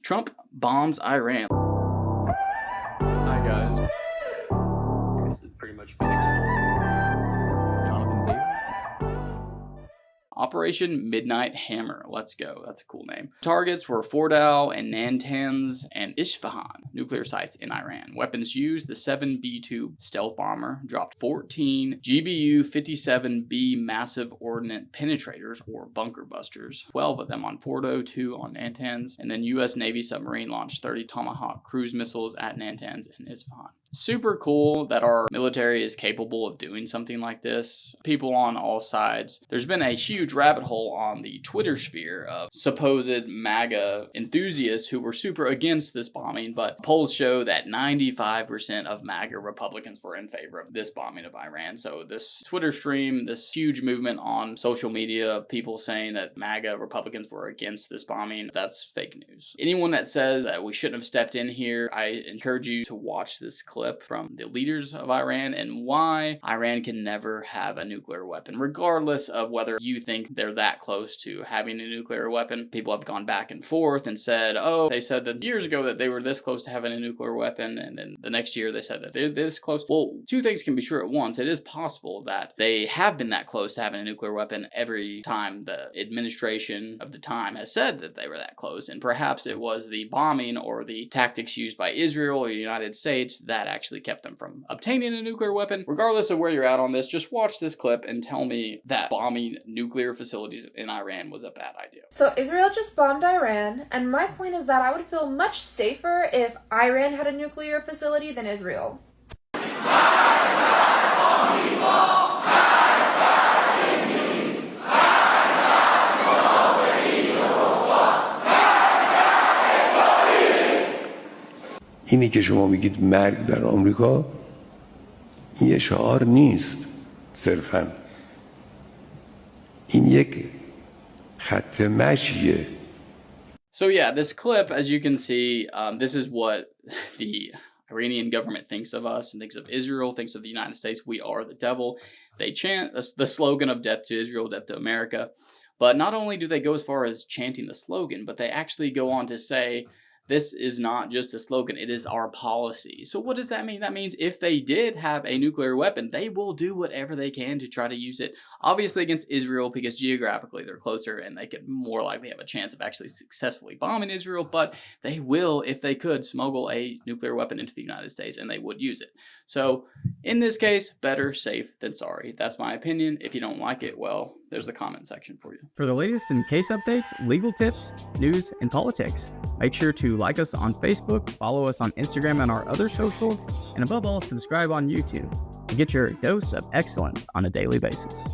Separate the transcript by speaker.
Speaker 1: Trump bombs Iran. Hi guys. This is pretty much been Jonathon Daily. Operation Midnight Hammer. Let's go. That's a cool name. Targets were Fordow and Natanz and Isfahan, nuclear sites in Iran. Weapons used: the 7B2 stealth bomber dropped 14 GBU-57B massive ordnance penetrators or bunker busters, 12 of them on Fordow, 2 on Natanz, and then U.S. Navy submarine launched 30 Tomahawk cruise missiles at Natanz and Isfahan. Super cool that our military is capable of doing something like this. People on all sides. There's been a huge rabbit hole on the Twitter sphere of supposed MAGA enthusiasts who were super against this bombing, but polls show that 95% of MAGA Republicans were in favor of this bombing of Iran. So this Twitter stream, this huge movement on social media of people saying that MAGA Republicans were against this bombing, that's fake news. Anyone that says that we shouldn't have stepped in here, I encourage you to watch this clip from the leaders of Iran and why Iran can never have a nuclear weapon, regardless of whether you think they're that close to having a nuclear weapon. People have gone back and forth and said, oh, they said that years ago that they were this close to having a nuclear weapon, and then the next year they said that they're this close. Well, two things can be true at once. It is possible that they have been that close to having a nuclear weapon every time the administration of the time has said that they were that close, and perhaps it was the bombing or the tactics used by Israel or the United States that actually kept them from obtaining a nuclear weapon. Regardless of where you're at on this, just watch this clip and tell me that bombing nuclear facilities in Iran was a bad idea.
Speaker 2: So Israel just bombed Iran, and my point is that I would feel much safer if Iran had a nuclear facility than Israel.
Speaker 3: اینی که شما میگید مرگ در آمریکا این یه شعار نیست صرفاً این یک خط مشیه.
Speaker 1: So yeah, this clip, as you can see, this is what the Iranian government thinks of us and thinks of Israel, thinks of the United States. We are the devil. They chant the slogan of death to Israel, death to America. But not only do they go as far as chanting the slogan, but they actually go on to say, this is not just a slogan, it is our policy. So what does that mean? That means if they did have a nuclear weapon, they will do whatever they can to try to use it. Obviously against Israel, because geographically they're closer and they could more likely have a chance of actually successfully bombing Israel, but they will, if they could, smuggle a nuclear weapon into the United States and they would use it. So in this case, better safe than sorry. That's my opinion. If you don't like it, well, there's the comment section for you.
Speaker 4: For the latest in case updates, legal tips, news, and politics, make sure to like us on Facebook, follow us on Instagram and our other socials, and above all, subscribe on YouTube to get your dose of excellence on a daily basis.